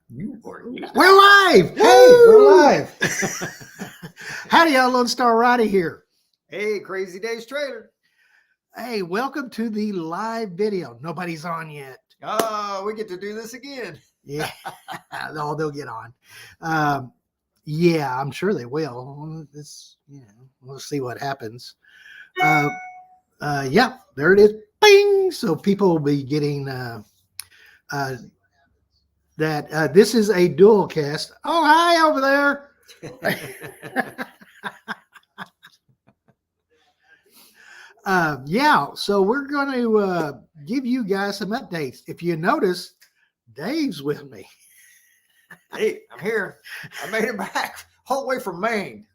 We're live. Woo! Hey, we're live. Howdy, y'all. Lone Star Roddy here. Hey, Crazy Dave's trailer. Hey, welcome to the live video. Nobody's on yet. Oh, we get to do this again. Yeah. Oh, they'll get on. Yeah, I'm sure they will. We'll see what happens. Yeah, there it is. Bing. So people will be getting that. This is a dual cast. Oh, hi over there. Yeah, so we're going to give you guys some updates. If you notice, Dave's with me. Hey, I'm here. I made it back all the way from Maine.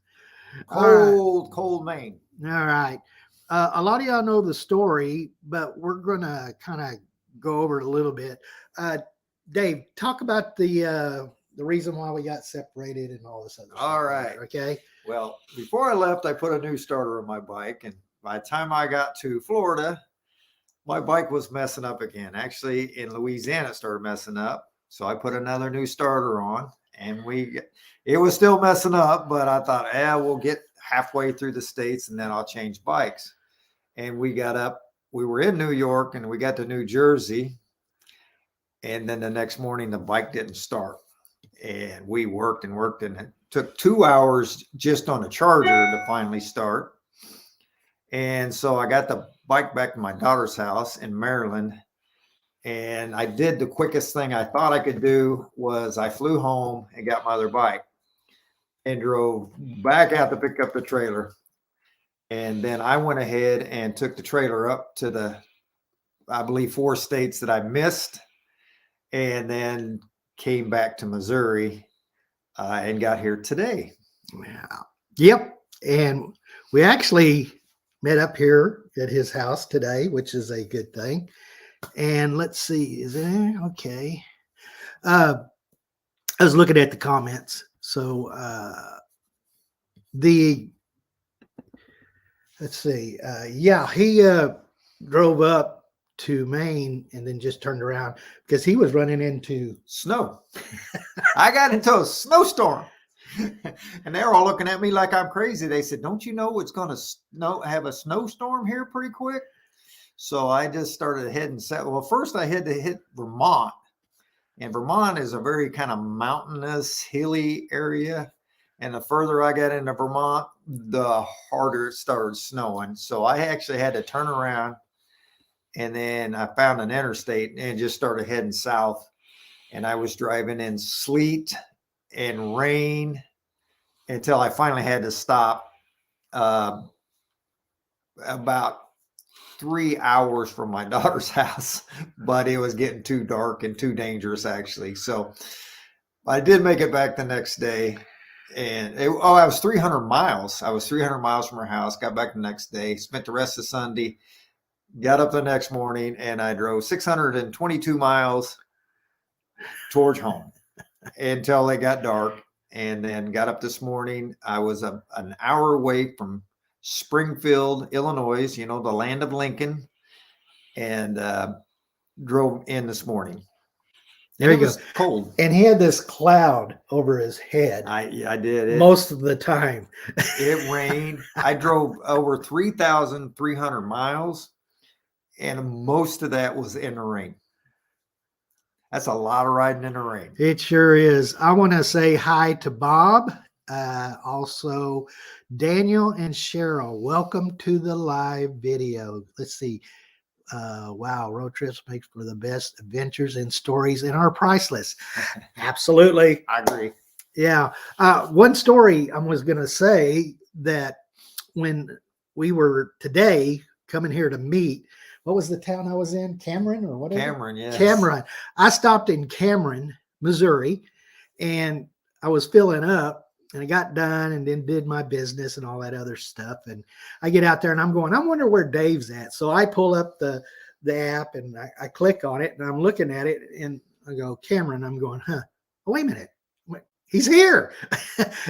Cold Maine. All right. A lot of y'all know the story, but we're going to kind of go over it a little bit. Dave, talk about the reason why we got separated and all this other stuff. All right. Okay. Well, before I left, I put a new starter on my bike, and by the time I got to Florida, my bike was messing up again. Actually, in Louisiana, it started messing up. So I put another new starter on, and it was still messing up, but I thought, we'll get halfway through the States and then I'll change bikes. And we were in New York and we got to New Jersey. And then the next morning, the bike didn't start. And we worked and it took 2 hours just on the charger to finally start. And so I got the bike back to my daughter's house in Maryland. And I did the quickest thing I thought I could do was I flew home and got my other bike and drove back out to pick up the trailer. And then I went ahead and took the trailer up to I believe 4 states that I missed, and then came back to Missouri and got here today. Wow. Yep. And we actually met up here at his house today, which is a good thing. And let's see, is it okay? I was looking at the comments. So let's see. Yeah, he drove up to Maine and then just turned around because he was running into snow. I got into a snowstorm. And they're all looking at me like I'm crazy. They said, don't you know it's going to have a snowstorm here pretty quick? So I just started heading south. Well, first I had to hit Vermont. And Vermont is a very kind of mountainous, hilly area. And the further I got into Vermont, the harder it started snowing. So I actually had to turn around. And then I found an interstate and just started heading south. And I was driving in sleet and rain until I finally had to stop about 3 hours from my daughter's house, but it was getting too dark and too dangerous actually. So I did make it back the next day, and I was 300 miles. I was 300 miles from her house, got back the next day, spent the rest of Sunday, got up the next morning, and I drove 622 miles towards home until it got dark, and then got up this morning. I was an hour away from Springfield, Illinois, the land of Lincoln, and drove in this morning. There you go. Cold. And he had this cloud over his head. I did. Most of the time. It rained. I drove over 3,300 miles, and most of that was in the rain. That's a lot of riding in the rain. It sure is. I want to say hi to Bob. Also, Daniel and Cheryl, welcome to the live video. Let's see. Wow, road trips makes for the best adventures and stories and are priceless. Absolutely. I agree. Yeah. One story I was going to say that when we were today coming here to meet, what was the town I was in? Cameron or whatever? Cameron, yes. Cameron. I stopped in Cameron, Missouri, and I was filling up. And I got done and then did my business and all that other stuff. And I get out there and I'm going, I wonder where Dave's at. So I pull up the app and I click on it and I'm looking at it and I go, Cameron. I'm going, oh, wait a minute. He's here.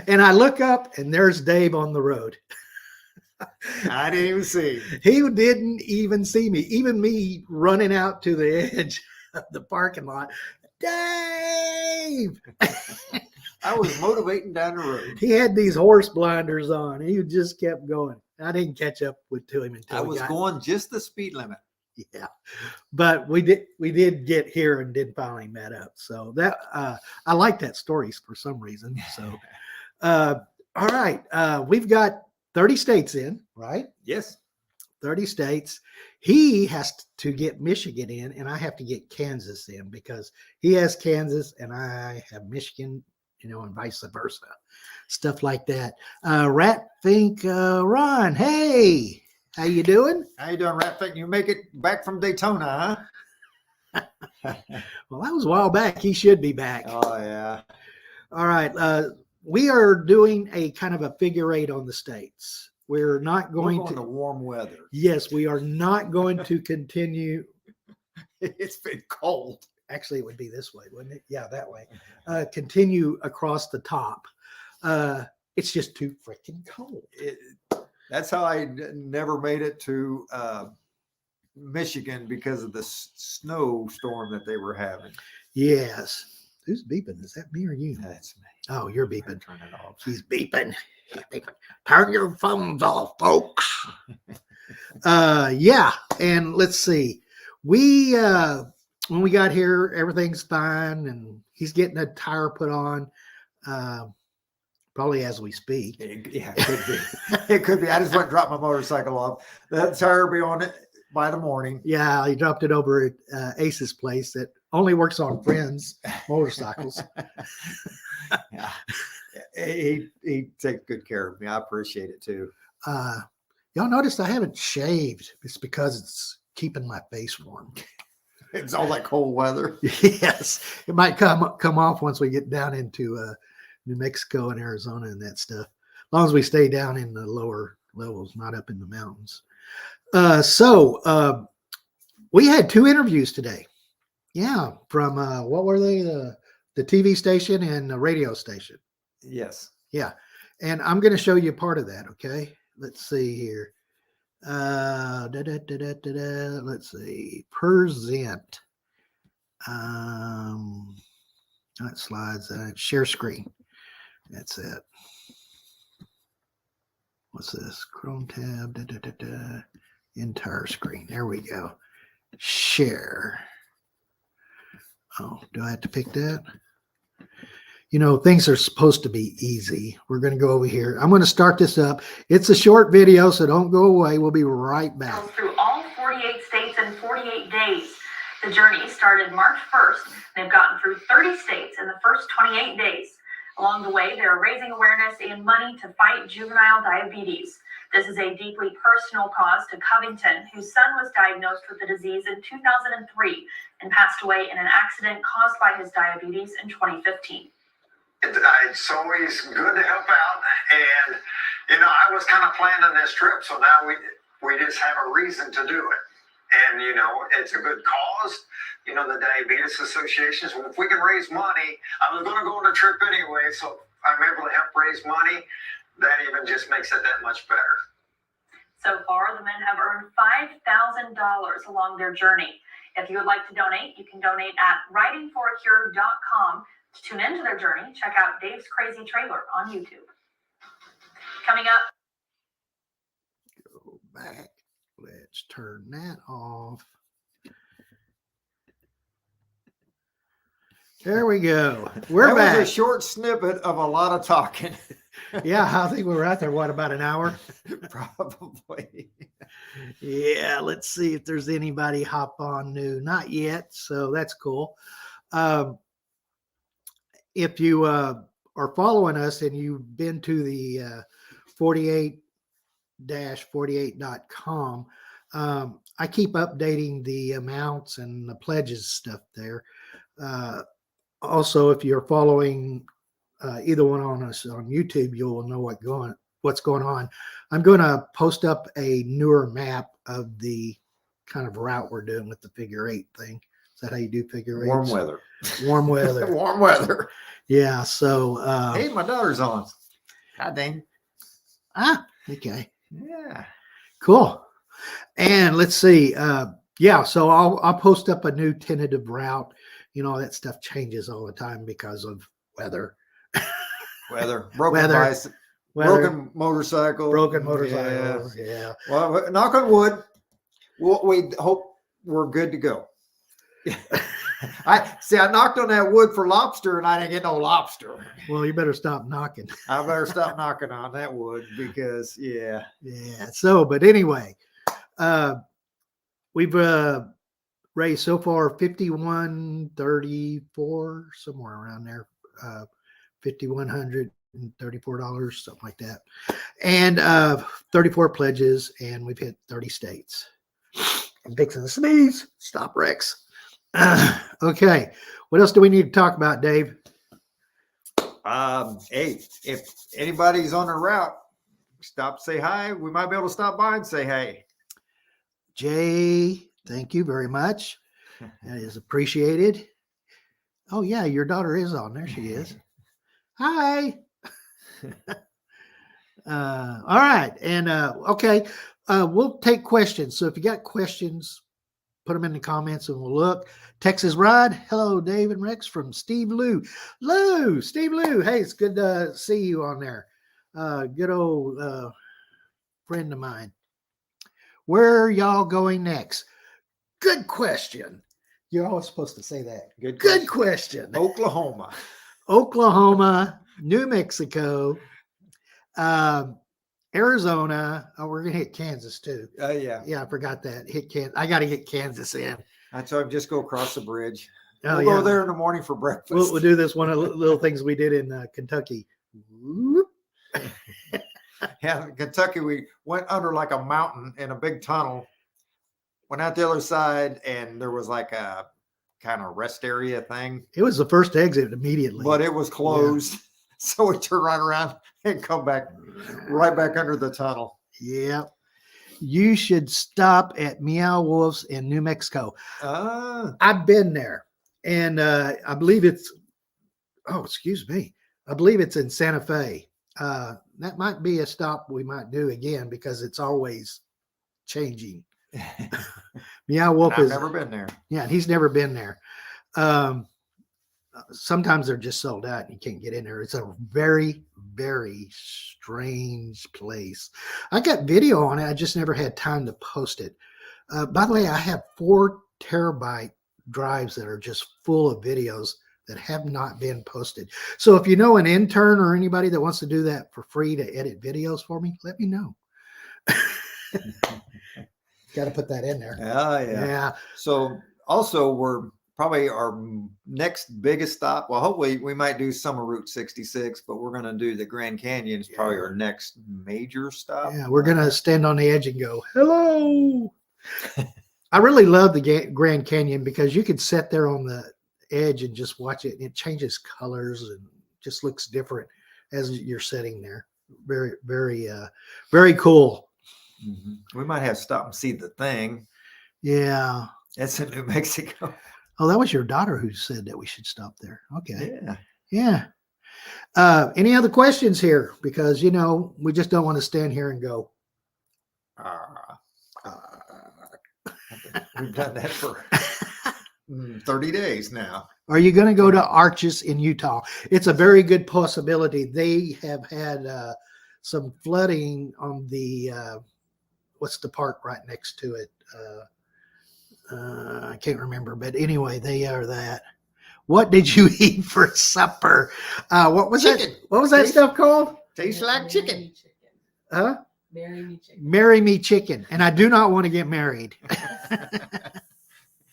And I look up and there's Dave on the road. I didn't even see him. He didn't even see me. Even me running out to the edge of the parking lot Dave. I was motivating down the road. He had these horse blinders on. He just kept going. I didn't catch up to him until I was going just the speed limit. Yeah, but we did get here and did finally met up. So that I like that story for some reason. So all right, we've got 30 states in, right? Yes. 30 states. He has to get Michigan in, and I have to get Kansas in because he has Kansas and I have Michigan, and vice versa. Stuff like that. Rat Fink Ron, hey, how you doing? How you doing, Rat Fink? You make it back from Daytona, huh? Well, that was a while back. He should be back. Oh, yeah. All right. We are doing a kind of a figure eight on the states. We're not going to warm weather. Yes, we are not going to continue. It's been cold. Actually, it would be this way, wouldn't it? Yeah, that way. Continue across the top. It's just too freaking cold. That's how I never made it to Michigan because of the snowstorm that they were having. Yes. Who's beeping? Is that me or you? That's me. Oh, you're beeping. Turn it off. He's beeping. Turn your phones off, folks. Yeah. And let's see. We when we got here, everything's fine, and he's getting a tire put on. Probably as we speak. Yeah, it could be. It could be. I just went and dropped my motorcycle off. That tire will be on it by the morning. Yeah, he dropped it over at Ace's place that only works on friends' motorcycles. Yeah. He takes good care of me. I appreciate it too. Y'all noticed I haven't shaved. It's because it's keeping my face warm. It's all that cold weather. Yes, it might come off once we get down into New Mexico and Arizona and that stuff. As long as we stay down in the lower levels, not up in the mountains. So we had 2 interviews today. Yeah, from what were they? The TV station and the radio station. Yes. Yeah, and I'm going to show you part of that. Okay, let's see here. Let's see. Present. That slides. Share screen. That's it. What's this? Chrome tab. Entire screen. There we go. Share. Oh, do I have to pick that? Things are supposed to be easy. We're going to go over here. I'm going to start this up. It's a short video, so don't go away. We'll be right back. Through all 48 states in 48 days. The journey started March 1st. They've gotten through 30 states in the first 28 days. Along the way, they're raising awareness and money to fight juvenile diabetes. This is a deeply personal cause to Covington, whose son was diagnosed with the disease in 2003 and passed away in an accident caused by his diabetes in 2015. It's always good to help out, and I was kind of planning this trip, so now we just have a reason to do it, and it's a good cause. The Diabetes Association. So if we can raise money, I was going to go on a trip anyway, so if I'm able to help raise money, that even just makes it that much better. So far, the men have earned $5,000 along their journey. If you would like to donate, you can donate at writingforacure.com. To tune into their journey, check out Dave's Crazy Trailer on YouTube. Coming up. Go back. Let's turn that off. There we go. We're back. That was a short snippet of a lot of talking. Yeah, I think we were out there, about an hour? Probably. Yeah, let's see if there's anybody hop on new. Not yet, so that's cool. If you are following us and you've been to the 48-48.com, I keep updating the amounts and the pledges stuff there. Also, if you're following either one on us on YouTube, you'll know what's going on. I'm going to post up a newer map of the kind of route we're doing with the figure 8 thing. Is that how you do figure 8? Warm weather. Warm weather. Warm weather. Yeah. So, hey, my daughter's on. God dang. Okay. Yeah. Cool. And let's see. yeah, so I'll post up a new tentative route. You know, that stuff changes all the time because of weather. Weather, broken Weather. bicycle, broken motorcycle, broken motorcycle. Yeah. Well, knock on wood. We hope we're good to go. I knocked on that wood for lobster, and I didn't get no lobster. Well, you better stop knocking. I better stop knocking on that wood because, Yeah. So, but anyway, we've raised so far $5,134, somewhere around there, $5,134, something like that, and 34 pledges, and we've hit 30 states. I'm fixing to sneeze. Stop, Rex. Okay, what else do we need to talk about, Dave? hey, if anybody's on the route, stop, say hi. We might be able to stop by and say hey. Jay, thank you very much. That is appreciated. Oh yeah, your daughter is on there. She is. Hi. All right, and okay, we'll take questions. So if you got questions, put them in the comments and we'll look. Texas Rod, hello, Dave and Rex from Steve Lou. Steve Lou. Hey, it's good to see you on there. Good old friend of mine. Where are y'all going next? Good question. You're always supposed to say that. Good question. Oklahoma. Oklahoma, New Mexico, Arizona. Oh, we're gonna hit Kansas too. Yeah. Yeah, I forgot that. Hit Kansas. I got to get Kansas in. That's why I just go across the bridge. Oh, We'll go there in the morning for breakfast. We'll do this one of the little things we did in Kentucky. Whoop. Yeah, in Kentucky, we went under like a mountain in a big tunnel, went out the other side, and there was like a kind of rest area thing. It was the first exit immediately. But it was closed. Yeah. So we turned right around and come back right back under the tunnel. Yeah. You should stop at Meow Wolf's in New Mexico. I've been there. And I believe it's, excuse me. I believe it's in Santa Fe. That might be a stop we might do again because it's always changing. Meow Wolf I've never been there. Yeah, he's never been there. Sometimes they're just sold out and you can't get in there. It's a very, very strange place. I got video on it. I just never had time to post it. By the way, I have 4 terabyte drives that are just full of videos that have not been posted. So if you know an intern or anybody that wants to do that for free to edit videos for me, let me know. Got to put that in there. Yeah. So also we're probably our next biggest stop. Well, hopefully we might do some of Route 66, but we're going to do the Grand Canyon is probably our next major stop. Yeah, we're going to stand on the edge and go, hello. I really love the Grand Canyon because you could sit there on the edge and just watch it, and it changes colors and just looks different as you're sitting there. Very, very, very cool. Mm-hmm. We might have to stop and see the thing. Yeah. That's in New Mexico. Oh, that was your daughter who said that we should stop there. Okay. Yeah. Any other questions here? Because, we just don't want to stand here and go. We've done that for 30 days now. Are you going to go to Arches in Utah? It's a very good possibility. They have had some flooding on the, what's the park right next to it? I can't remember, but anyway, they are that. What did you eat for supper? What was chicken. That? What was that stuff called? Tastes like chicken. Huh? Marry me chicken. Marry me chicken. And I do not want to get married.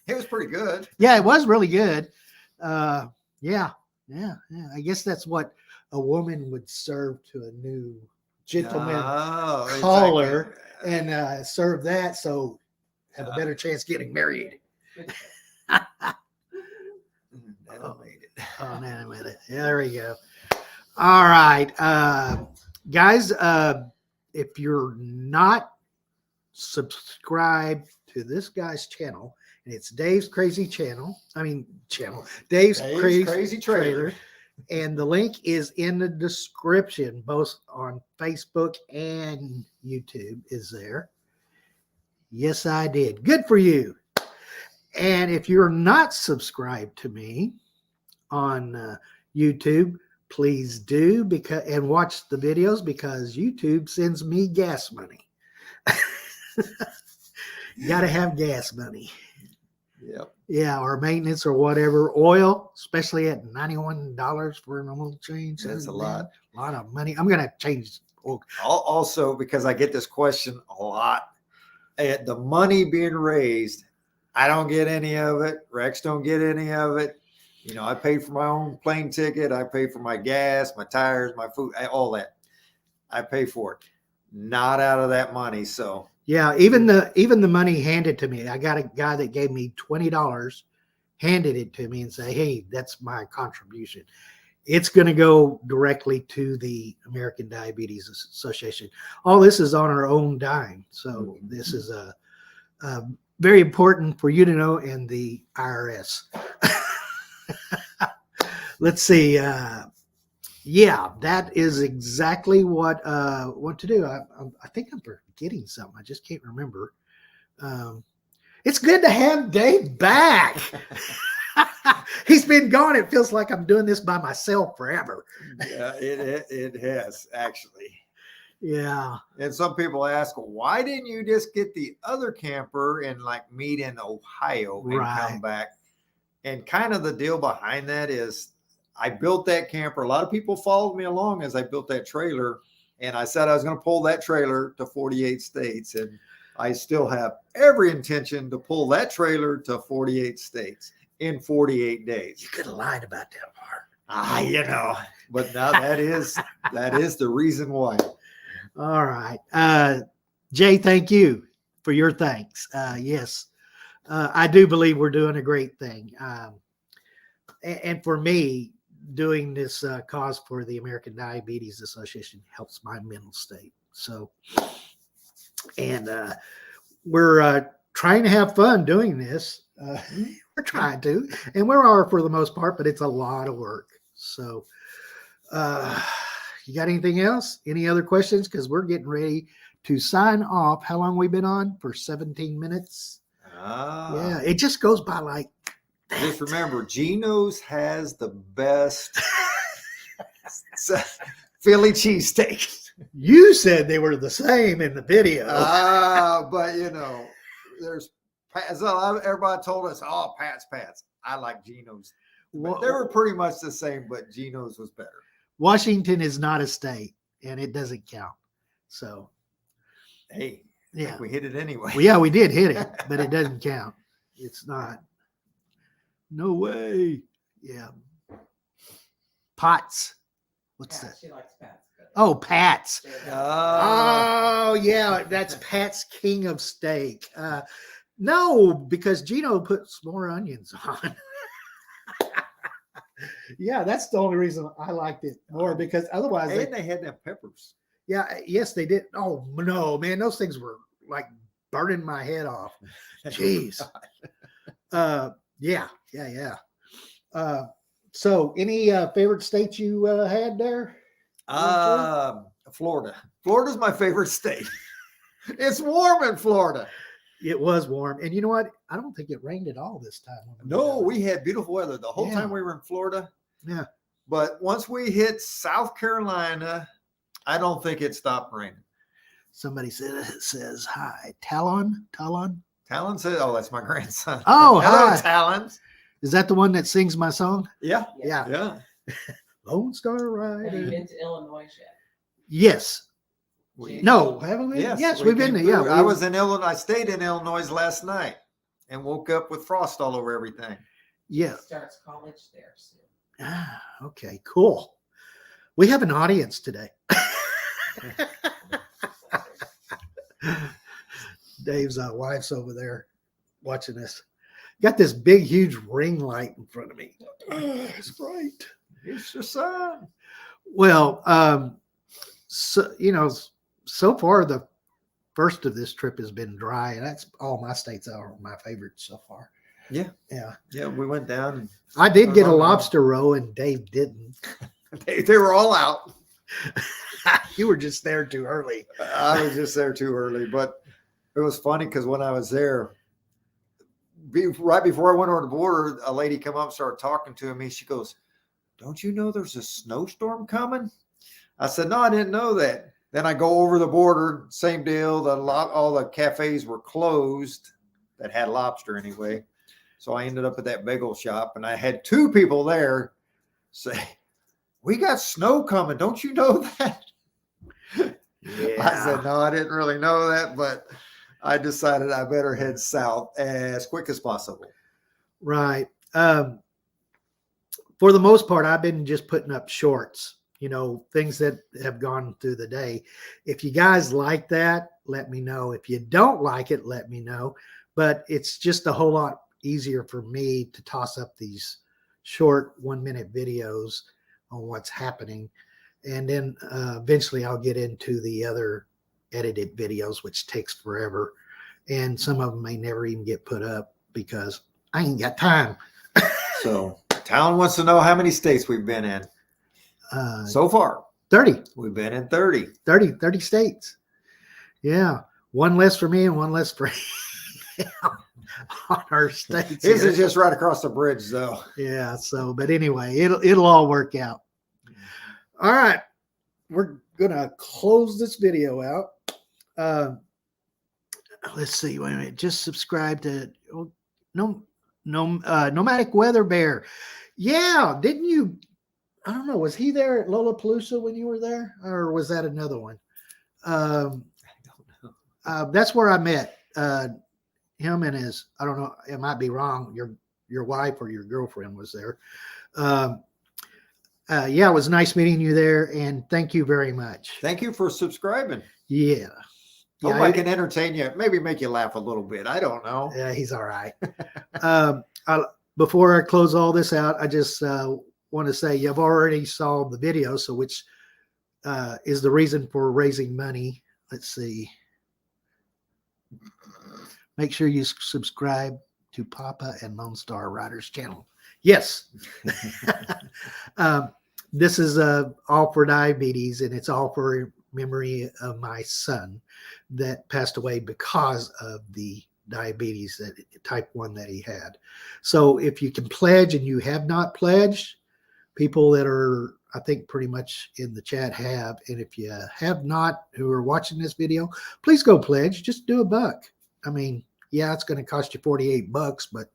It was pretty good. Yeah, it was really good. Yeah. I guess that's what a woman would serve to a new gentleman caller, exactly. And serve that so have a better chance getting married. Animated. Yeah, there we go. All right, guys. If you're not subscribed to this guy's channel, and it's Dave's Crazy Channel. Dave's Crazy Trailer. And the link is in the description, both on Facebook and YouTube is there. Yes, I did. Good for you. And if you're not subscribed to me on YouTube, please do and watch the videos because YouTube sends me gas money. You got to have gas money. Yep. Yeah, or maintenance or whatever. Oil, especially at $91 for an oil change. That's a lot. A lot of money. I'm going to change. Also, because I get this question a lot, the money being raised, I don't get any of it. Rex don't get any of it. You know, I pay for my own plane ticket. I pay for my gas, my tires, my food, all that. I pay for it. Not out of that money. So yeah, even the money handed to me. I got a guy that gave me $20, handed it to me and say, "Hey, that's my contribution." It's going to go directly to the American Diabetes Association. All this is on our own dime. So this is very important for you to know, and the IRS. Let's see. Yeah, that is exactly what to do. I think I'm forgetting something. I just can't remember. It's good to have Dave back. He's been gone. It feels like I'm doing this by myself forever. yeah, it has actually. Yeah. And some people ask, why didn't you just get the other camper and like meet in Ohio and come back? And kind of the deal behind that is I built that camper. A lot of people followed me along as I built that trailer. And I said I was going to pull that trailer to 48 states. And I still have every intention to pull that trailer to 48 states in 48 days. You could have lied about that part. You know, but now that is the reason why. All right. Jay, thank you for your thanks. Yes, I do believe we're doing a great thing. And for me, doing this cause for the American Diabetes Association helps my mental state. So, and we're trying to have fun doing this. We're trying to, and we are for the most part, but it's a lot of work. So, you got anything else? Any other questions? Because we're getting ready to sign off. How long we been on? For 17 minutes. Yeah, it just goes by like that. Just remember, Geno's has the best Philly cheesesteak. You said they were the same in the video. But you know, everybody told us, oh, Pat's. I like Geno's. But they were pretty much the same, but Geno's was better. Washington is not a state, and it doesn't count. So, hey, yeah, we hit it anyway. Well, yeah, we did hit it, but it doesn't count. It's not. No way. Yeah. Potts. What's that? She likes Pat's. Oh, Pat's. Oh, yeah, that's Pat's King of Steak. No, because Gino puts more onions on. Yeah, that's the only reason I liked it more, because otherwise they had them peppers. Yeah, yes, they did. Oh no, man, those things were like burning my head off. Jeez. Yeah. So any favorite states you had there? Florida. Florida's my favorite state. It's warm in Florida. It was warm. And you know what? I don't think it rained at all this time. No, we had beautiful weather the whole time we were in Florida. Yeah. But once we hit South Carolina, I don't think it stopped raining. Somebody says hi. Talon? Talon says, oh, that's my grandson. Oh, hello, hi. Talon. Is that the one that sings my song? Yeah. Yeah. Lone Star Have you Rider. been to Illinois yet? Yes. No, haven't we? Yes, we've been there. Yeah, I was in Illinois. I stayed in Illinois last night and woke up with frost all over everything. Yeah. He starts college there soon. Ah, okay, cool. We have an audience today. Dave's wife's over there watching this. Got this big, huge ring light in front of me. It's bright. It's your son. Well, so so far the first of this trip has been dry, and that's all my states are my favorites so far. Yeah. We went down. And I did get a lobster roll, and Dave didn't. They were all out. You were just there too early. I was just there too early, but it was funny because when I was there, right before I went over the border, a lady come up and started talking to me. She goes, "Don't you know there's a snowstorm coming?" I said, "No, I didn't know that." Then I go over the border, same deal. All the cafes were closed that had lobster anyway. So I ended up at that bagel shop, and I had two people there say, "We got snow coming. Don't you know that?" I said, "No, I didn't really know that, but I decided I better head south as quick as possible." Right. For the most part, I've been just putting up shorts, things that have gone through the day. If you guys like that, let me know. If you don't like it, let me know. But it's just a whole lot easier for me to toss up these short 1-minute videos on what's happening. And then eventually I'll get into the other edited videos, which takes forever. And some of them may never even get put up because I ain't got time. So Town wants to know how many states we've been in so far. 30. We've been in 30. 30 states. Yeah. One less for me and one less for on our states. This is just right across the bridge, though. Yeah. So, but anyway, it'll all work out. All right. We're going to close this video out. Let's see. Wait a minute. Just subscribe to Nomadic Weather Bear. Yeah. Didn't you? I don't know. Was he there at Lollapalooza when you were there, or was that another one? I don't know. That's where I met him and his. I don't know. It might be wrong. Your wife or your girlfriend was there. Yeah, it was nice meeting you there, and thank you very much. Thank you for subscribing. Yeah. Hope I can entertain you, maybe make you laugh a little bit. I don't know. Yeah, he's all right. Before I close all this out, I just want to say you've already saw the video, so which is the reason for raising money. Let's see. Make sure you subscribe to Papa and Lone Star Riders channel. Yes. This is all for diabetes, and it's all for memory of my son that passed away because of the diabetes, that type 1 that he had. So if you can pledge and you have not pledged, people that are, I think, pretty much in the chat have, and if you have not, who are watching this video, please go pledge. Just do $1. I mean, yeah, it's going to cost you $48, but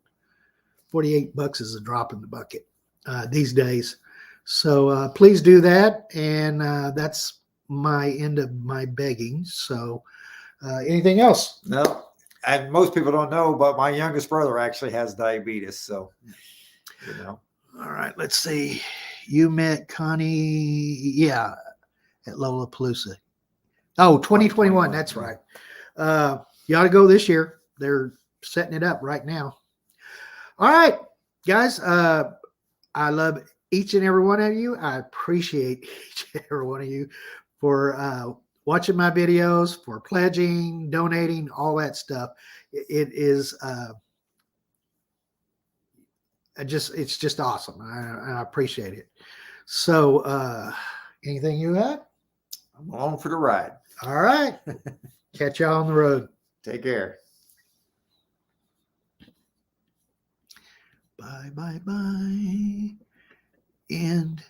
$48 is a drop in the bucket these days. So please do that. And that's my end of my begging. So anything else? No. And most people don't know, but my youngest brother actually has diabetes. So, All right, let's see. You met Connie, yeah, at Lollapalooza. Oh, 2021. That's right. You ought to go this year. They're setting it up right now. All right, guys. I love each and every one of you. I appreciate each and every one of you for watching my videos, for pledging, donating, all that stuff. It is it's just awesome. I appreciate it. So anything you got? I'm along for the ride. All right. Catch y'all on the road. Take care. Bye, bye, bye. And